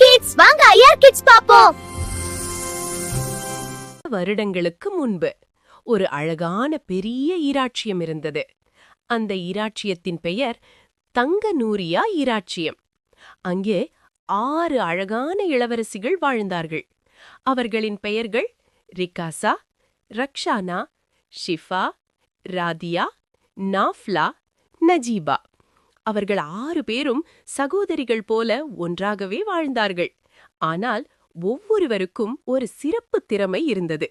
Kids வாங்க IR kids பாப்போம். வருடங்களுக்கு முன்பு ஒரு அழகான பெரிய ஈராட்சியம் இருந்தது. அந்த ஈராட்சியத்தின் பெயர் தங்கநூரியா ஈராட்சியம். அங்கே 6 அழகான இளவரசிகள் வாழ்ந்தார்கள். அவர்களின் பெயர்கள் ரிகாசா, ரக்ஷானா, ஷிஃபா, ராதியா, நாஃப்லா, நஜீபா. அவர்கள் 6 பேரும் சகோதரிகள் போல ஒன்றாகவே வாழ்ந்தார்கள். ஆனால் ஒவ்வொருவருக்கும் ஒரு சிறப்பு திறமை இருந்தது.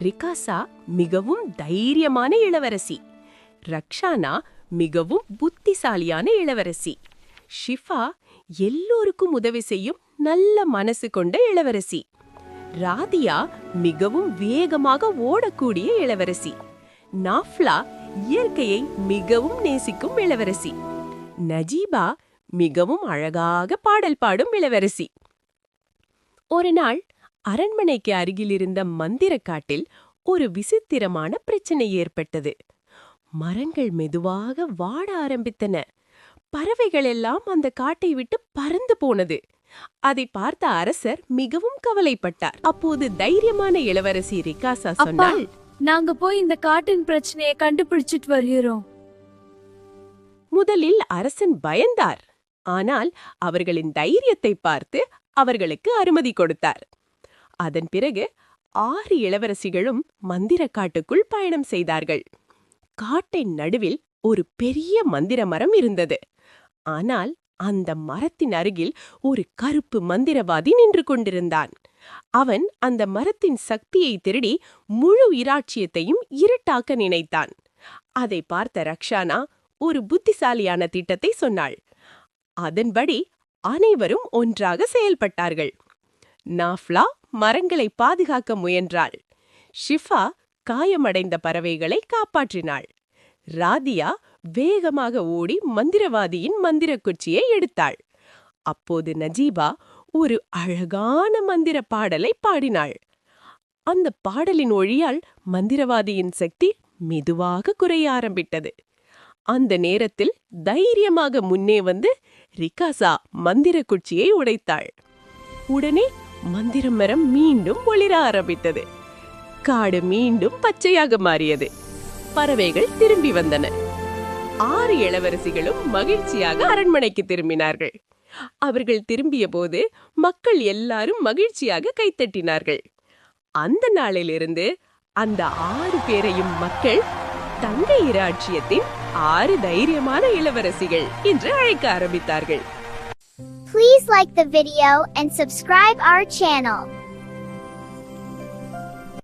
ரிகாசா மிகவும் தைரியமான இளவரசி. ரக்ஷானா மிகவும் புத்திசாலியான இளவரசி. ஷிஃபா எல்லோருக்கும் உதவி செய்யும் நல்ல மனசு கொண்ட இளவரசி. ராதியா மிகவும் வேகமாக ஓடக்கூடிய இளவரசி. நாஃப்லா இயற்கையை மிகவும் நேசிக்கும் இளவரசி. நஜீபா மிகவும் அழகாக பாடல் பாடும் இளவரசி. ஒரு நாள் அரண்மனைக்கு அருகிலிருந்த மந்திரக்காட்டில் ஒரு விசித்திரமான பிரச்சனை ஏற்பட்டது. மரங்கள் மெதுவாக வாட ஆரம்பித்தன. பறவைகள் எல்லாம் அந்த காட்டை விட்டு பறந்து போனது. அதை பார்த்த அரசர் மிகவும் கவலைப்பட்டார். அப்போது தைரியமான இளவரசி ரிகாசா சொன்னாள், நாங்க போய் இந்த காட்டின் பிரச்சனையை கண்டுபிடிச்சிட்டு வருகிறோம். முதலில் அரசன் பயந்தார். ஆனால் அவர்களின் தைரியத்தை பார்த்து அவர்களுக்கு அனுமதி கொடுத்தார். அதன் பிறகு 6 இளவரசிகளும் மந்திரக்காட்டுக்குள் பயணம் செய்தார்கள். காட்டின் நடுவில் ஒரு பெரிய மந்திர மரம் இருந்தது. ஆனால் அந்த மரத்தின் அருகில் ஒரு கருப்பு மந்திரவாதி நின்று கொண்டிருந்தான். அவன் அந்த மரத்தின் சக்தியை திருடி முழு இராட்சியத்தையும் இருட்டாக்க நினைத்தான். அதை பார்த்த ரக்ஷானா ஒரு புத்திசாலியான திட்டத்தை சொன்னாள். அதன்படி அனைவரும் ஒன்றாக செயல்பட்டார்கள். நாஃப்லா மரங்களை பாதுகாக்க முயன்றாள். ஷிஃபா காயமடைந்த பறவைகளை காப்பாற்றினாள். ராதியா வேகமாக ஓடி மந்திரவாதியின் மந்திர குச்சியை எடுத்தாள். அப்போது நஜீபா ஒரு அழகான மந்திர பாடலை பாடினாள். அந்த பாடலின் ஒளியால் மந்திரவாதியின் சக்தி மெதுவாக குறைய ஆரம்பித்தது. அந்த நேரத்தில் தைரியமாக முன்னே வந்து ரிகாசா மந்திர குச்சியை உடைத்தாள். உடனே மந்திர மரம் மீண்டும் ஒளிர ஆரம்பித்தது. காடு மீண்டும் பச்சையாக மாறியது. பறவைகள் திரும்பி வந்தன. 6 இளவரசிகளும் மகிழ்ச்சியாக அரண்மனைக்கு திரும்பினார்கள். அவர்கள் திரும்பிய போது மக்கள் எல்லாரும் மகிழ்ச்சியாக கைத்தட்டினார்கள். அந்த நாளிலிருந்து அந்த 6 பேரையும் மக்கள் தங்க இராட்சியத்தின் 6 தைரியமான இளவரசிகள் என்று அழைக்க ஆரம்பித்தார்கள். Please like the video and subscribe our channel.